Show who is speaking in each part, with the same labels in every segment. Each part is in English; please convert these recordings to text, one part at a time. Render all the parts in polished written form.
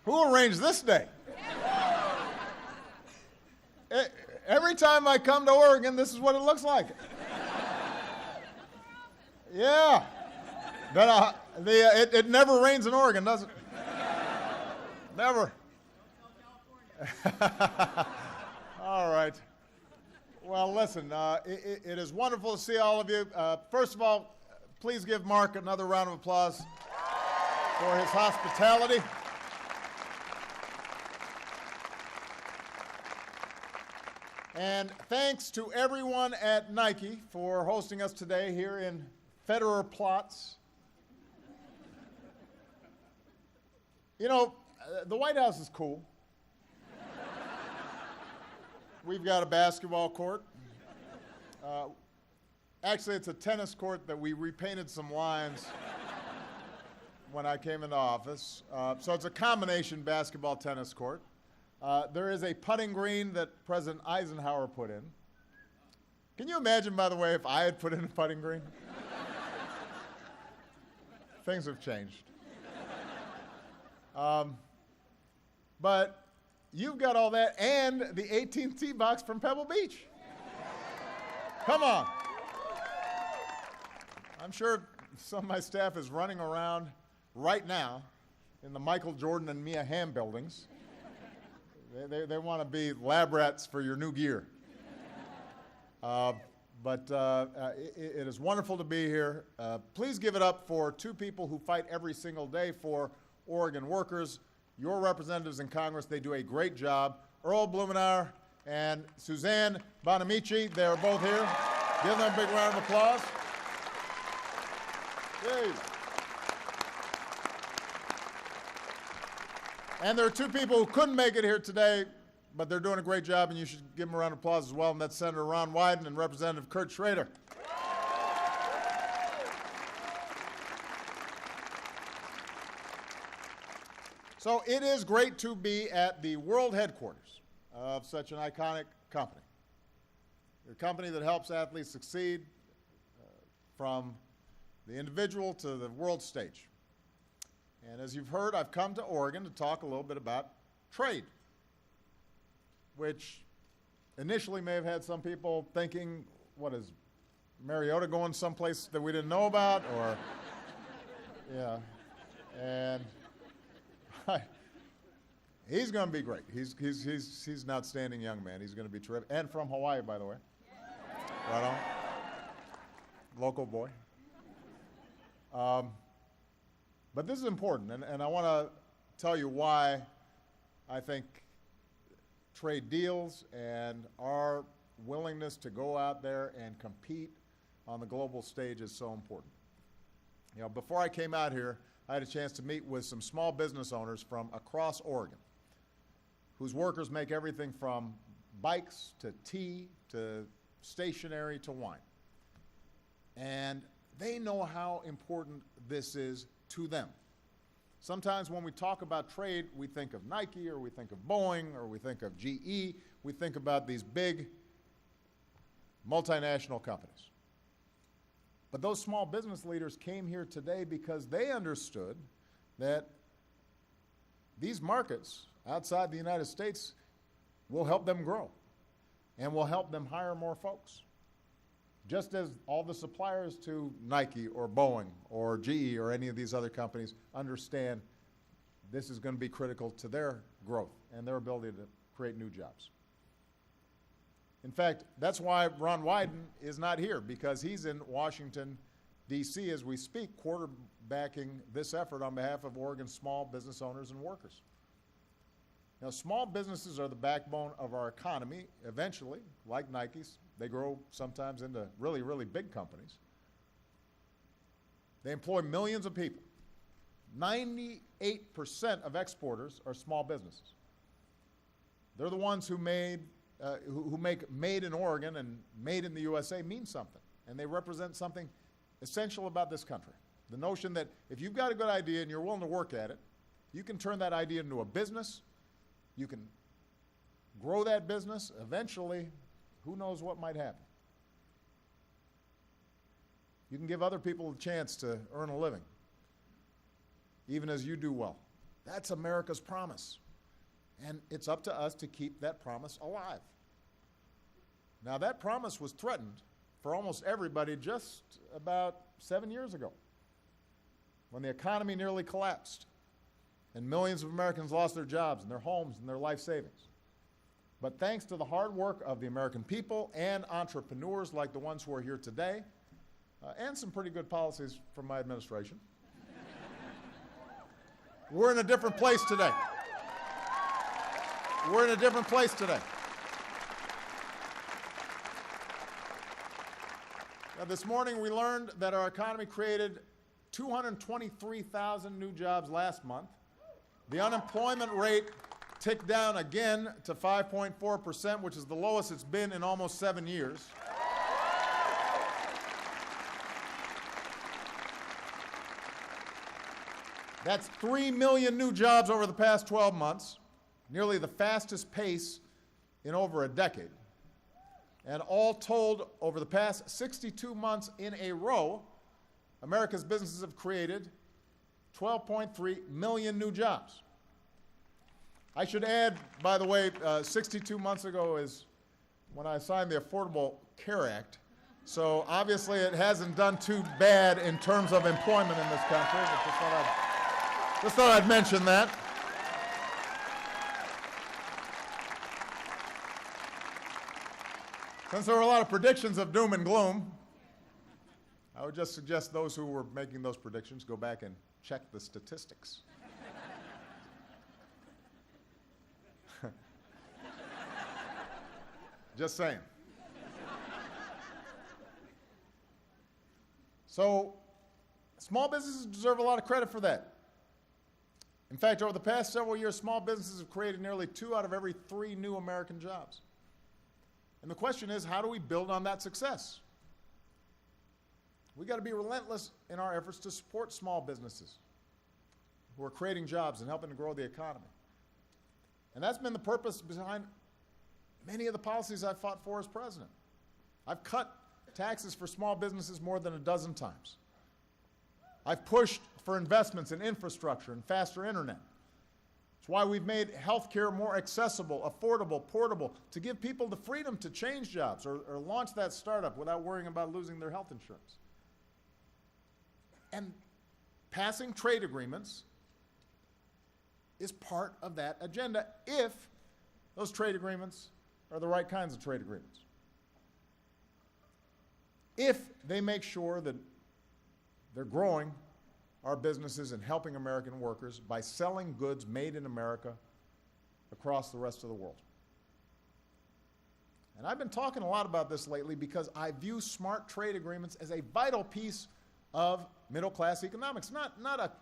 Speaker 1: Who arranged this day? Every time I come to Oregon, this is what it looks like. Yeah. It never rains in Oregon, does it? Never. All right. Well, listen, it is wonderful to see all of you. First of all, please give Mark another round of applause for his hospitality. And thanks to everyone at Nike for hosting us today here in Federer Platz. You know, the White House is cool. We've got a basketball court. Actually, it's a tennis court that we repainted some lines when I came into office. So it's a combination basketball tennis court. There is a putting green that President Eisenhower put in. Can you imagine, by the way, if I had put in a putting green? Things have changed. But you've got all that and the 18th tee box from Pebble Beach. Come on. I'm sure some of my staff is running around right now in the Michael Jordan and Mia Hamm buildings. They want to be lab rats for your new gear. But it is wonderful to be here. Please give it up for two people who fight every single day for Oregon workers, your representatives in Congress. They do a great job. Earl Blumenauer and Suzanne Bonamici, they're both here. Give them a big round of applause. Yay. And there are two people who couldn't make it here today, but they're doing a great job, and you should give them a round of applause as well, and that's Senator Ron Wyden and Representative Kurt Schrader. So it is great to be at the world headquarters of such an iconic company. A company that helps athletes succeed from the individual to the world stage. And as you've heard, I've come to Oregon to talk a little bit about trade, which initially may have had some people thinking, what is Mariota going someplace that we didn't know about? Or, yeah. And he's going to be great. He's an outstanding young man. He's going to be terrific. And from Hawaii, by the way. Right on. Local boy. But this is important, and I want to tell you why I think trade deals and our willingness to go out there and compete on the global stage is so important. You know, before I came out here, I had a chance to meet with some small business owners from across Oregon whose workers make everything from bikes to tea to stationery to wine. And they know how important this is to them. Sometimes when we talk about trade, we think of Nike, or we think of Boeing, or we think of GE. We think about these big multinational companies. But those small business leaders came here today because they understood that these markets outside the United States will help them grow and will help them hire more folks. Just as all the suppliers to Nike or Boeing or GE or any of these other companies understand this is going to be critical to their growth and their ability to create new jobs. In fact, that's why Ron Wyden is not here, because he's in Washington, D.C. as we speak, quarterbacking this effort on behalf of Oregon's small business owners and workers. Now, small businesses are the backbone of our economy. Eventually, like Nike's, they grow sometimes into really, really big companies. They employ millions of people. 98% of exporters are small businesses. They're the ones who make made in Oregon and made in the USA mean something. And they represent something essential about this country. The notion that if you've got a good idea and you're willing to work at it, you can turn that idea into a business. You can grow that business. Eventually, who knows what might happen. You can give other people a chance to earn a living, even as you do well. That's America's promise. And it's up to us to keep that promise alive. Now, that promise was threatened for almost everybody just about 7 years ago, when the economy nearly collapsed and millions of Americans lost their jobs and their homes and their life savings. But thanks to the hard work of the American people and entrepreneurs like the ones who are here today, and some pretty good policies from my administration, we're in a different place today. We're in a different place today. Now, this morning we learned that our economy created 223,000 new jobs last month. The unemployment rate ticked down again to 5.4%, which is the lowest it's been in almost 7 years. That's 3 million new jobs over the past 12 months, nearly the fastest pace in over a decade. And all told, over the past 62 months in a row, America's businesses have created 12.3 million new jobs. I should add, by the way, 62 months ago is when I signed the Affordable Care Act. So obviously it hasn't done too bad in terms of employment in this country. Just thought I'd mention that. Since there were a lot of predictions of doom and gloom, I would just suggest those who were making those predictions go back and check the statistics. Just saying. So, small businesses deserve a lot of credit for that. In fact, over the past several years, small businesses have created nearly 2 out of every 3 new American jobs. And the question is, how do we build on that success? We've got to be relentless in our efforts to support small businesses who are creating jobs and helping to grow the economy. And that's been the purpose behind many of the policies I've fought for as president. I've cut taxes for small businesses more than a dozen times. I've pushed for investments in infrastructure and faster internet. It's why we've made health care more accessible, affordable, portable, to give people the freedom to change jobs or launch that startup without worrying about losing their health insurance. And passing trade agreements is part of that agenda if those trade agreements are the right kinds of trade agreements. If they make sure that they're growing our businesses and helping American workers by selling goods made in America across the rest of the world. And I've been talking a lot about this lately because I view smart trade agreements as a vital piece of middle-class economics. Not a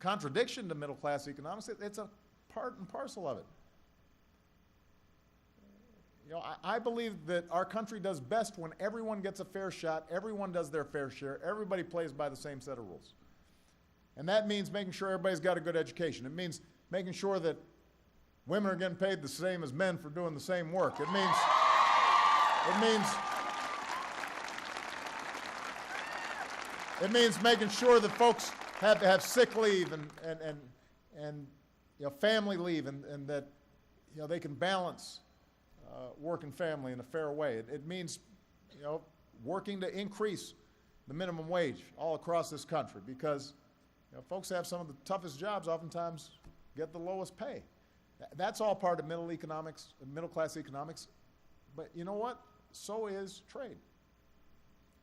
Speaker 1: contradiction to middle-class economics. It's a part and parcel of it. You know, I believe that our country does best when everyone gets a fair shot, everyone does their fair share, everybody plays by the same set of rules. And that means making sure everybody's got a good education. It means making sure that women are getting paid the same as men for doing the same work. It means making sure that folks have sick leave and family leave and that they can balance work and family in a fair way. It means, working to increase the minimum wage all across this country because, folks have some of the toughest jobs oftentimes get the lowest pay. That's all part of middle-class economics. But you know what? So is trade.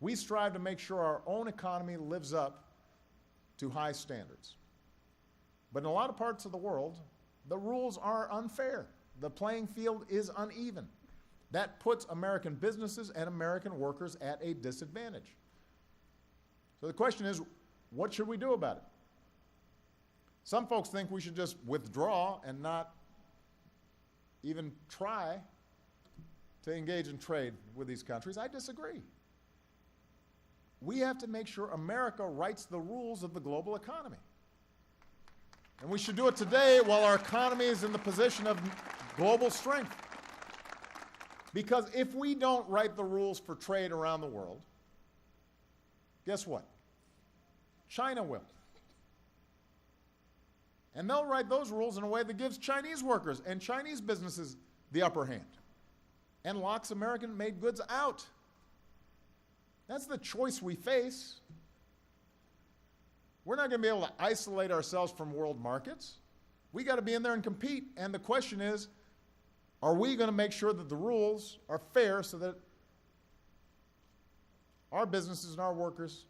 Speaker 1: We strive to make sure our own economy lives up to high standards. But in a lot of parts of the world, the rules are unfair. The playing field is uneven. That puts American businesses and American workers at a disadvantage. So the question is, what should we do about it? Some folks think we should just withdraw and not even try to engage in trade with these countries. I disagree. We have to make sure America writes the rules of the global economy. And we should do it today while our economy is in the position of global strength. Because if we don't write the rules for trade around the world, guess what? China will. And they'll write those rules in a way that gives Chinese workers and Chinese businesses the upper hand and locks American-made goods out. That's the choice we face. We're not going to be able to isolate ourselves from world markets. We got to be in there and compete. And the question is, are we going to make sure that the rules are fair so that our businesses and our workers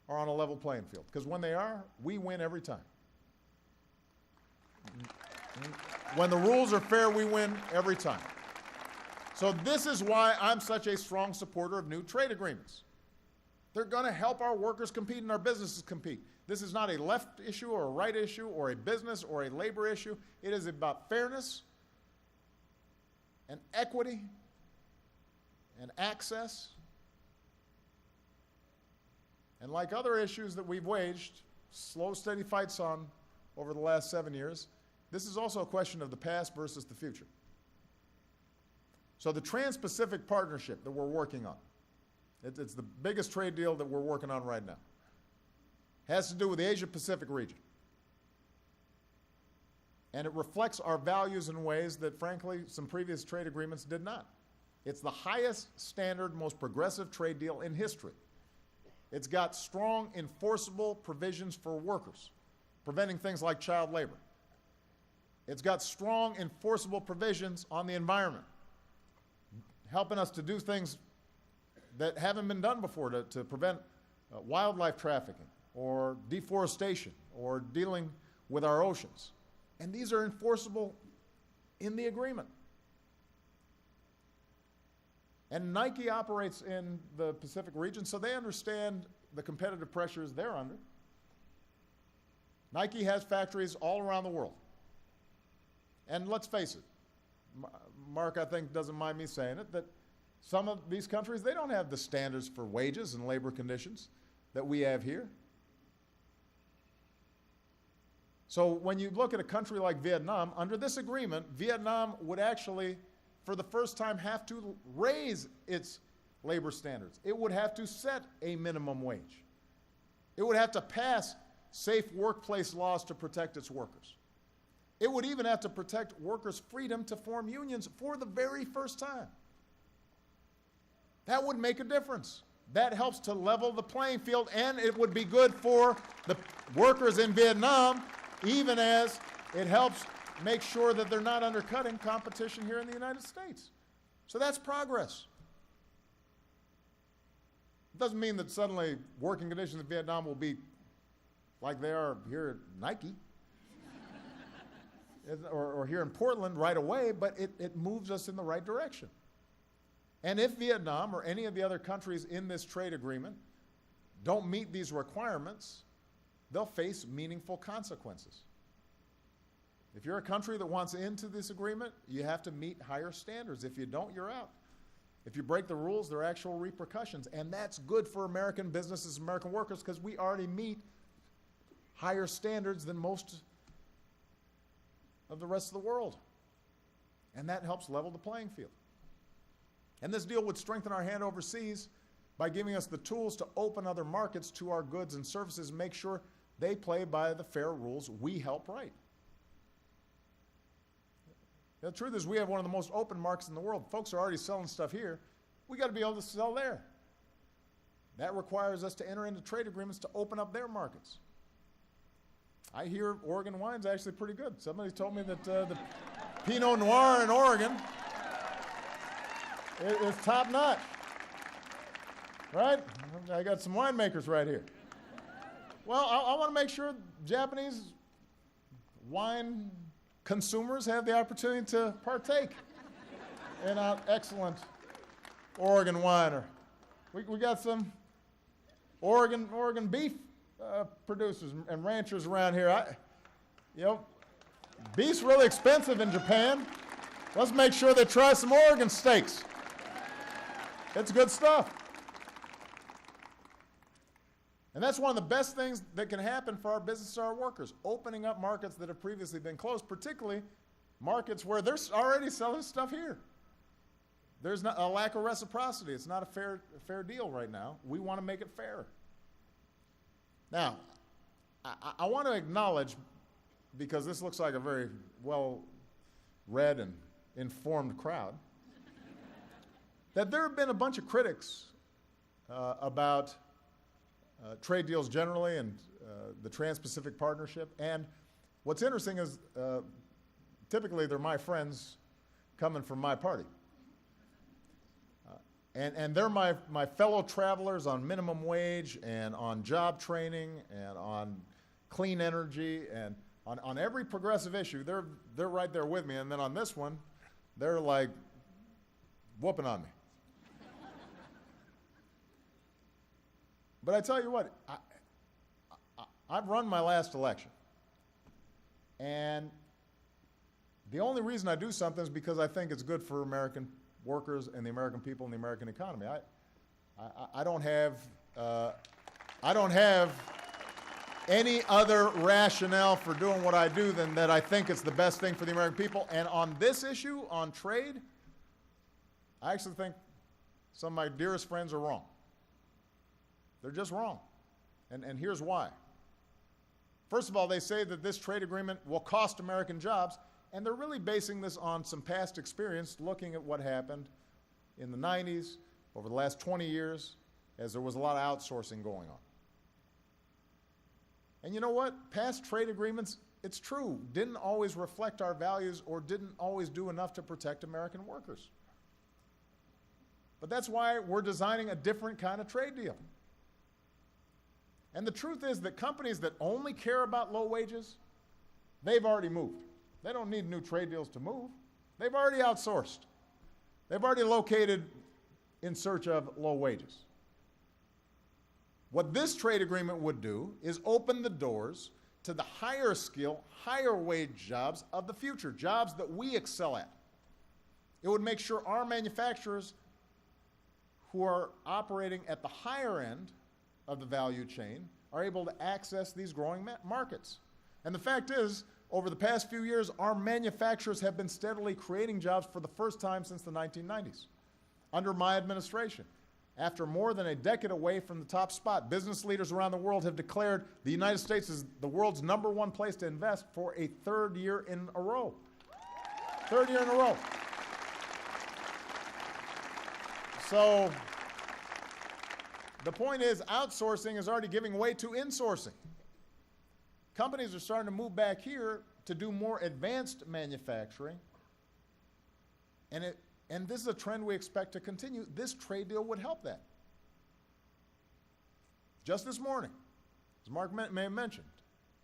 Speaker 1: are on a level playing field? Because when they are, we win every time. When the rules are fair, we win every time. So this is why I'm such a strong supporter of new trade agreements. They're going to help our workers compete and our businesses compete. This is not a left issue or a right issue or a business or a labor issue. It is about fairness and equity and access. And like other issues that we've waged slow, steady fights on over the last 7 years, this is also a question of the past versus the future. So the Trans-Pacific Partnership that we're working on, it's the biggest trade deal that we're working on right now, has to do with the Asia-Pacific region. And it reflects our values in ways that, frankly, some previous trade agreements did not. It's the highest standard, most progressive trade deal in history. It's got strong, enforceable provisions for workers, preventing things like child labor. It's got strong, enforceable provisions on the environment, helping us to do things that haven't been done before to prevent wildlife trafficking or deforestation or dealing with our oceans. And these are enforceable in the agreement. And Nike operates in the Pacific region, so they understand the competitive pressures they're under. Nike has factories all around the world. And let's face it, Mark, I think, doesn't mind me saying it, that some of these countries, they don't have the standards for wages and labor conditions that we have here. So when you look at a country like Vietnam, under this agreement, Vietnam would actually, for the first time, have to raise its labor standards. It would have to set a minimum wage. It would have to pass safe workplace laws to protect its workers. It would even have to protect workers' freedom to form unions for the very first time. That would make a difference. That helps to level the playing field, and it would be good for the workers in Vietnam, even as it helps make sure that they're not undercutting competition here in the United States. So that's progress. It doesn't mean that suddenly working conditions in Vietnam will be like they are here at Nike or here in Portland right away, but it moves us in the right direction. And if Vietnam or any of the other countries in this trade agreement don't meet these requirements, they'll face meaningful consequences. If you're a country that wants into this agreement, you have to meet higher standards. If you don't, you're out. If you break the rules, there are actual repercussions. And that's good for American businesses, American workers, because we already meet higher standards than most of the rest of the world. And that helps level the playing field. And this deal would strengthen our hand overseas by giving us the tools to open other markets to our goods and services and make sure they play by the fair rules we help write. The truth is, we have one of the most open markets in the world. Folks are already selling stuff here. We got to be able to sell there. That requires us to enter into trade agreements to open up their markets. I hear Oregon wine's actually pretty good. Somebody told me that the Pinot Noir in Oregon is top notch. Right? I got some winemakers right here. Well, I want to make sure Japanese wine consumers have the opportunity to partake in an excellent Oregon wine. We got some Oregon beef producers and ranchers around here. Beef's really expensive in Japan. Let's make sure they try some Oregon steaks. It's good stuff. And that's one of the best things that can happen for our business and our workers, opening up markets that have previously been closed, particularly markets where they're already selling stuff here. There's not a lack of reciprocity. It's not a fair deal right now. We want to make it fair. Now, I want to acknowledge, because this looks like a very well-read and informed crowd, that there have been a bunch of critics about trade deals generally and the Trans-Pacific Partnership. And what's interesting is typically they're my friends coming from my party. And they're my fellow travelers on minimum wage and on job training and on clean energy and on every progressive issue. They're right there with me. And then on this one, they're like whooping on me. But I tell you what, I've run my last election. And the only reason I do something is because I think it's good for American workers and the American people and the American economy. I don't have any other rationale for doing what I do than that I think it's the best thing for the American people. And on this issue, on trade, I actually think some of my dearest friends are wrong. They're just wrong. And here's why. First of all, they say that this trade agreement will cost American jobs, and they're really basing this on some past experience, looking at what happened in the 90s, over the last 20 years, as there was a lot of outsourcing going on. And you know what? Past trade agreements, it's true, didn't always reflect our values or didn't always do enough to protect American workers. But that's why we're designing a different kind of trade deal. And the truth is that companies that only care about low wages, they've already moved. They don't need new trade deals to move. They've already outsourced. They've already located in search of low wages. What this trade agreement would do is open the doors to the higher skill, higher wage jobs of the future, jobs that we excel at. It would make sure our manufacturers who are operating at the higher end of the value chain are able to access these growing markets. And the fact is, over the past few years, our manufacturers have been steadily creating jobs for the first time since the 1990s, under my administration. After more than a decade away from the top spot, business leaders around the world have declared the United States is the world's #1 place to invest for a third year in a row. Third year in a row. So the point is, outsourcing is already giving way to insourcing. Companies are starting to move back here to do more advanced manufacturing, and this is a trend we expect to continue. This trade deal would help that. Just this morning, as Mark may have mentioned,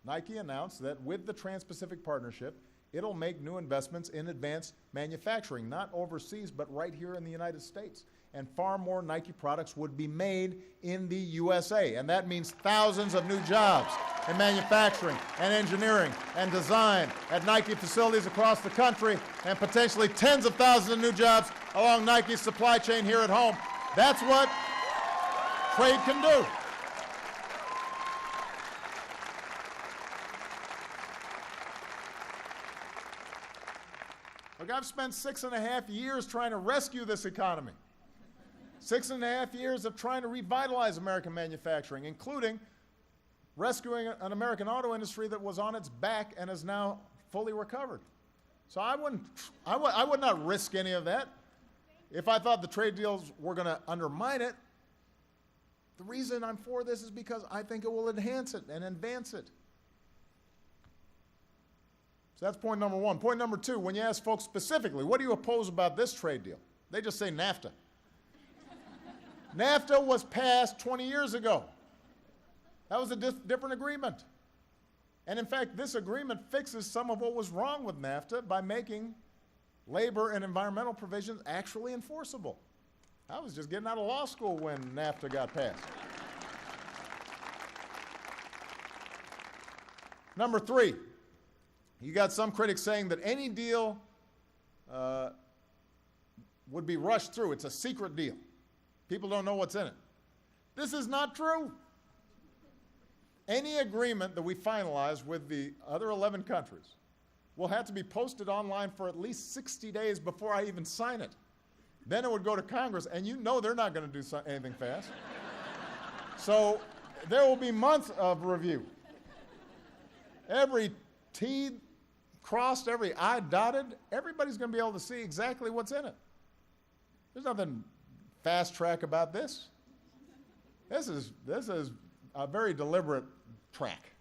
Speaker 1: Nike announced that with the Trans-Pacific Partnership, it'll make new investments in advanced manufacturing, not overseas, but right here in the United States. And far more Nike products would be made in the USA. And that means thousands of new jobs in manufacturing and engineering and design at Nike facilities across the country, and potentially tens of thousands of new jobs along Nike's supply chain here at home. That's what trade can do. Look, I've spent 6.5 years trying to rescue this economy. 6.5 years of trying to revitalize American manufacturing, including rescuing an American auto industry that was on its back and is now fully recovered. So I would not risk any of that if I thought the trade deals were going to undermine it. The reason I'm for this is because I think it will enhance it and advance it. So that's point number one. Point number two, when you ask folks specifically, what do you oppose about this trade deal? They just say NAFTA. NAFTA was passed 20 years ago. That was a different agreement. And in fact, this agreement fixes some of what was wrong with NAFTA by making labor and environmental provisions actually enforceable. I was just getting out of law school when NAFTA got passed. Number three, you got some critics saying that any deal would be rushed through. It's a secret deal. People don't know what's in it. This is not true. Any agreement that we finalize with the other 11 countries will have to be posted online for at least 60 days before I even sign it. Then it would go to Congress, and you know they're not going to do anything fast. So there will be months of review. every T crossed, every I dotted, everybody's going to be able to see exactly what's in it. There's nothing fast track about this. This is a very deliberate track,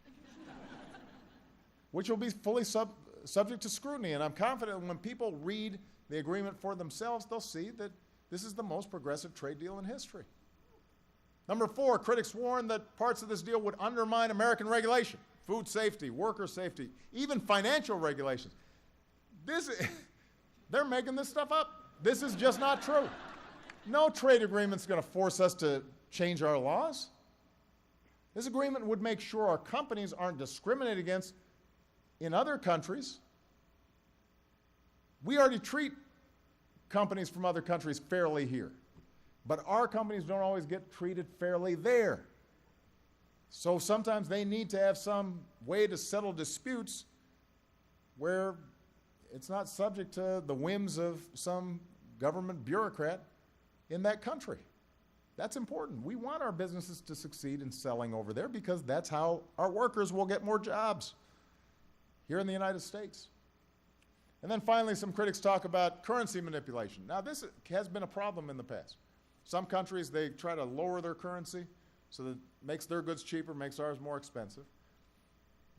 Speaker 1: which will be fully subject to scrutiny. And I'm confident when people read the agreement for themselves, they'll see that this is the most progressive trade deal in history. Number 4, critics warn that parts of this deal would undermine American regulation, food safety, worker safety, even financial regulations. They're making this stuff up. This is just not true. No trade agreement's going to force us to change our laws. This agreement would make sure our companies aren't discriminated against in other countries. We already treat companies from other countries fairly here, but our companies don't always get treated fairly there. So sometimes they need to have some way to settle disputes where it's not subject to the whims of some government bureaucrat in that country. That's important. We want our businesses to succeed in selling over there because that's how our workers will get more jobs here in the United States. And then finally, some critics talk about currency manipulation. Now, this has been a problem in the past. Some countries, they try to lower their currency so that it makes their goods cheaper, makes ours more expensive.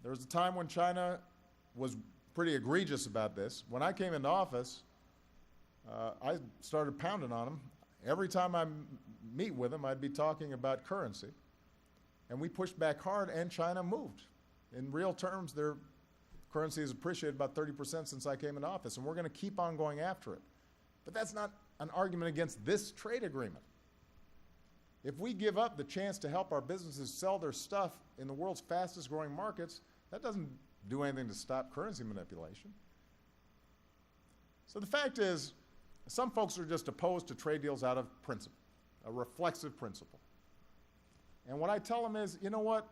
Speaker 1: There was a time when China was pretty egregious about this. When I came into office, I started pounding on them. Every time I meet with them, I'd be talking about currency. And we pushed back hard, and China moved. In real terms, their currency has appreciated about 30% since I came into office, and we're going to keep on going after it. But that's not an argument against this trade agreement. If we give up the chance to help our businesses sell their stuff in the world's fastest growing markets, that doesn't do anything to stop currency manipulation. So the fact is, some folks are just opposed to trade deals out of principle, a reflexive principle. And what I tell them is, you know what?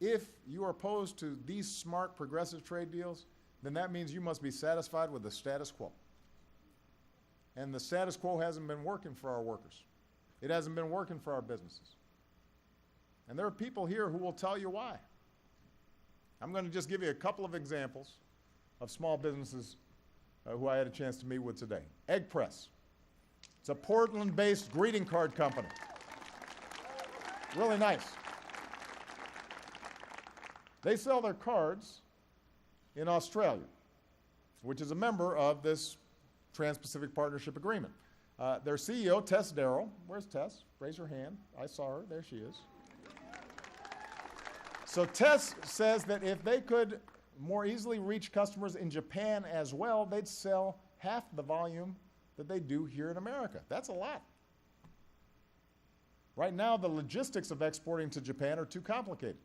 Speaker 1: If you are opposed to these smart, progressive trade deals, then that means you must be satisfied with the status quo. And the status quo hasn't been working for our workers. It hasn't been working for our businesses. And there are people here who will tell you why. I'm going to just give you a couple of examples of small businesses who I had a chance to meet with today. Egg Press. It's a Portland-based greeting card company. Really nice. They sell their cards in Australia, which is a member of this Trans-Pacific Partnership Agreement. Their CEO, Tess Darrow, where's Tess? Raise her hand. I saw her. There she is. So Tess says that if they could more easily reach customers in Japan as well, they'd sell half the volume that they do here in America. That's a lot. Right now, the logistics of exporting to Japan are too complicated.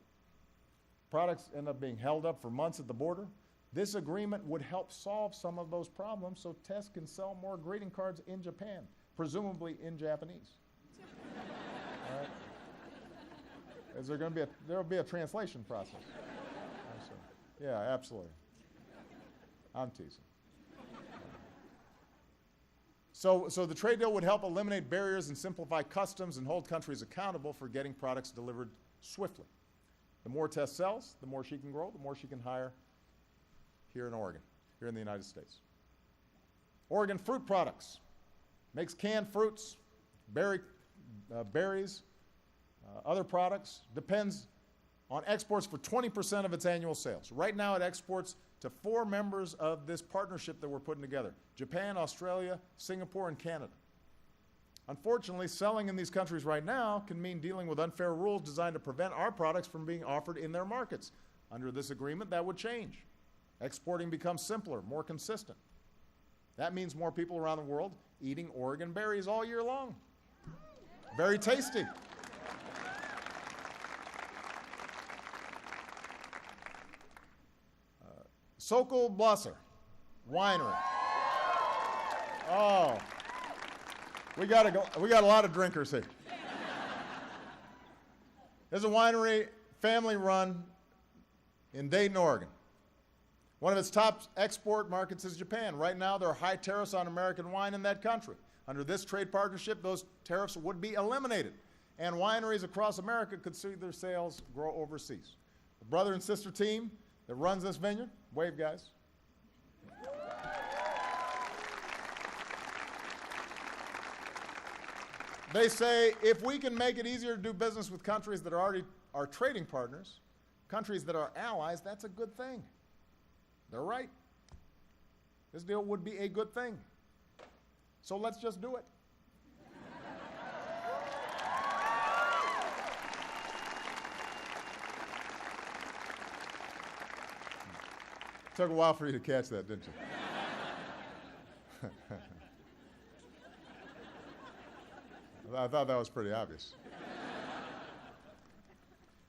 Speaker 1: Products end up being held up for months at the border. This agreement would help solve some of those problems so Tess can sell more greeting cards in Japan, presumably in Japanese. All right? Is there going to be there will be a translation process. Yeah, absolutely. I'm teasing. So the trade deal would help eliminate barriers and simplify customs and hold countries accountable for getting products delivered swiftly. The more Tess sells, the more she can grow, the more she can hire here in Oregon, here in the United States. Oregon Fruit Products makes canned fruits, berries, other products, depends on exports for 20% of its annual sales. Right now it exports to 4 members of this partnership that we're putting together: Japan, Australia, Singapore, and Canada. Unfortunately, selling in these countries right now can mean dealing with unfair rules designed to prevent our products from being offered in their markets. Under this agreement, that would change. Exporting becomes simpler, more consistent. That means more people around the world eating Oregon berries all year long. Very tasty. Sokol Blosser Winery. Oh, we got a lot of drinkers here. There's a winery, family run, in Dayton, Oregon. One of its top export markets is Japan. Right now, there are high tariffs on American wine in that country. Under this trade partnership, those tariffs would be eliminated, and wineries across America could see their sales grow overseas. the brother and sister team that runs this vineyard. Wave, guys. They say if we can make it easier to do business with countries that are already our trading partners, countries that are allies, that's a good thing. They're right. This deal would be a good thing. So let's just do it. Took a while for you to catch that, didn't you? I thought that was pretty obvious.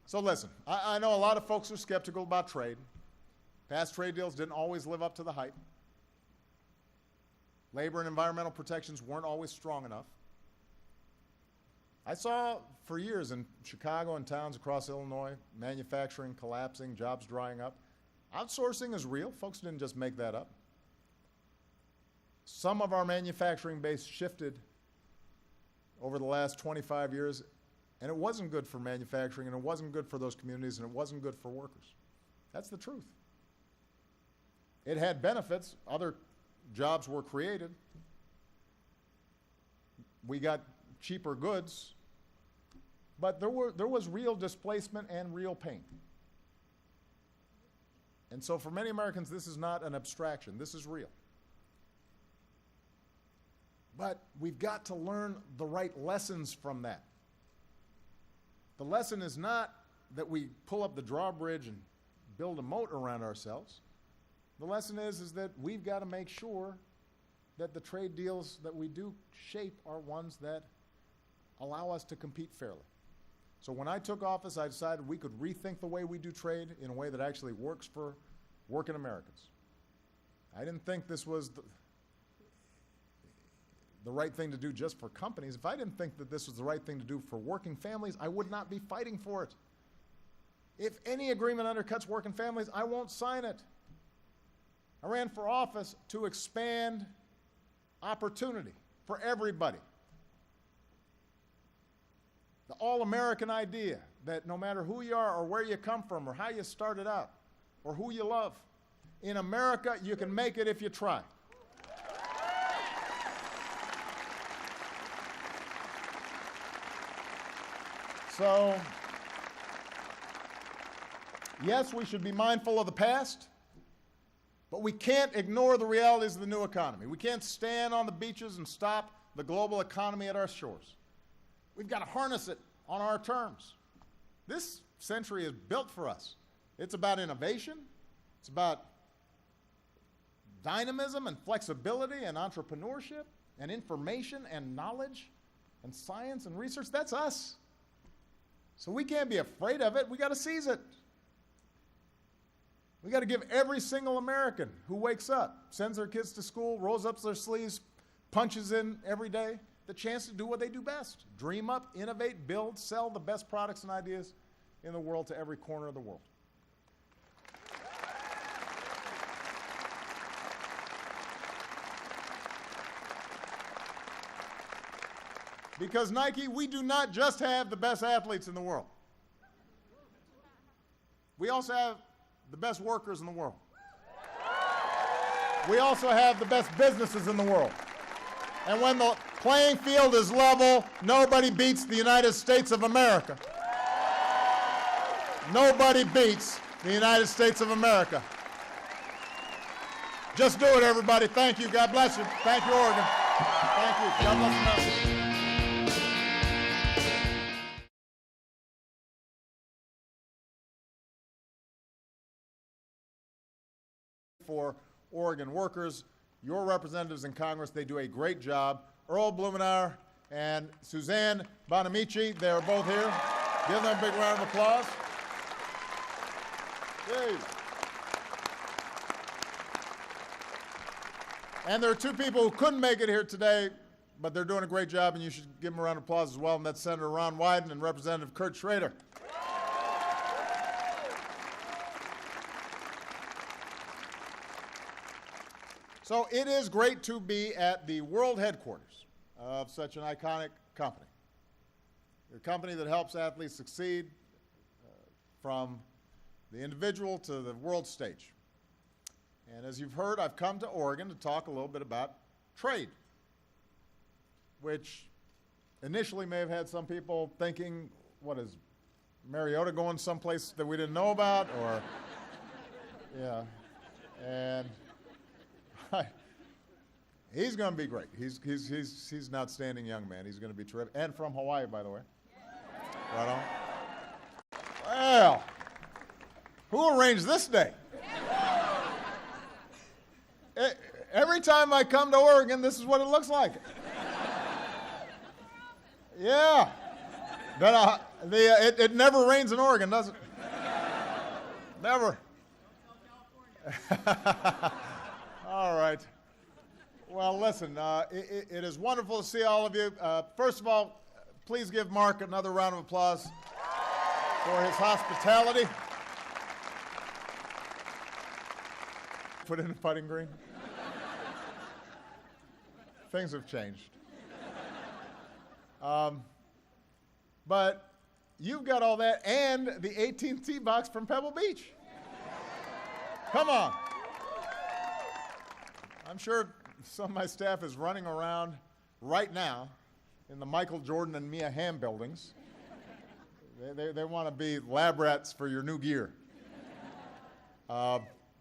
Speaker 1: So listen, I know a lot of folks are skeptical about trade. Past trade deals didn't always live up to the hype. Labor and environmental protections weren't always strong enough. I saw for years in Chicago and towns across Illinois, manufacturing collapsing, jobs drying up. Outsourcing is real. Folks didn't just make that up. Some of our manufacturing base shifted over the last 25 years, and it wasn't good for manufacturing, and it wasn't good for those communities, and it wasn't good for workers. That's the truth. It had benefits. Other jobs were created. We got cheaper goods, but there was real displacement and real pain. And so for many Americans, this is not an abstraction. This is real. But we've got to learn the right lessons from that. The lesson is not that we pull up the drawbridge and build a moat around ourselves. The lesson is that we've got to make sure that the trade deals that we do shape are ones that allow us to compete fairly. So when I took office, I decided we could rethink the way we do trade in a way that actually works for working Americans. I didn't think this was the right thing to do just for companies. If I didn't think that this was the right thing to do for working families, I would not be fighting for it. If any agreement undercuts working families, I won't sign it. I ran for office to expand opportunity for everybody. The all-American idea that no matter who you are or where you come from or how you started out or who you love, in America you can make it if you try. So, yes, we should be mindful of the past, but we can't ignore the realities of the new economy. We can't stand on the beaches and stop the global economy at our shores. We've got to harness it on our terms. This century is built for us. It's about innovation. It's about dynamism and flexibility and entrepreneurship and information and knowledge and science and research. That's us. So we can't be afraid of it. We got to seize it. We got to give every single American who wakes up, sends their kids to school, rolls up their sleeves, punches in every day, the chance to do what they do best. Dream up, innovate, build, sell the best products and ideas in the world to every corner of the world. Because Nike, we do not just have the best athletes in the world. We also have the best workers in the world. We also have the best businesses in the world. And when the playing field is level, nobody beats the United States of America. Nobody beats the United States of America. Just do it, everybody. Thank you. God bless you. Thank you, Oregon. Thank you. God bless America. For Oregon workers, your representatives in Congress, they do a great job. Earl Blumenauer and Suzanne Bonamici, they are both here. Give them a big round of applause. Yay. And there are two people who couldn't make it here today, but they're doing a great job, and you should give them a round of applause as well, and that's Senator Ron Wyden and Representative Kurt Schrader. So it is great to be at the world headquarters of such an iconic company. A company that helps athletes succeed from the individual to the world stage. And as you've heard, I've come to Oregon to talk a little bit about trade, which initially may have had some people thinking, what is Mariota going someplace that we didn't know about? Or, yeah. And he's going to be great. He's an outstanding young man. He's going to be terrific. And from Hawaii, by the way. Right on. Well, who arranged this day? Every time I come to Oregon, this is what it looks like. Yeah. But it never rains in Oregon, does it? Never. All right. Well, listen, it is wonderful to see all of you. First of all, please give Mark another round of applause for his hospitality. Put in a putting green. Things have changed. But you've got all that and the 18th tee box from Pebble Beach. Come on. I'm sure some of my staff is running around right now in the Michael Jordan and Mia Hamm buildings. They want to be lab rats for your new gear.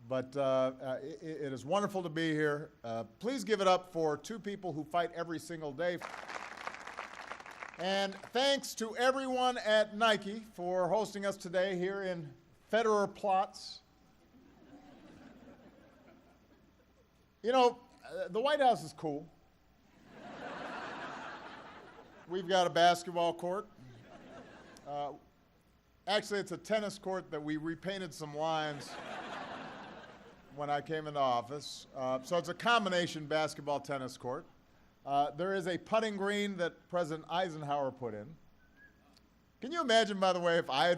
Speaker 1: But it is wonderful to be here. Please give it up for two people who fight every single day. And thanks to everyone at Nike for hosting us today here in Federer Platz. You know, the White House is cool. We've got a basketball court. Actually, it's a tennis court that we repainted some lines when I came into office. So it's a combination basketball tennis court. There is a putting green that President Eisenhower put in. Can you imagine, by the way, if I had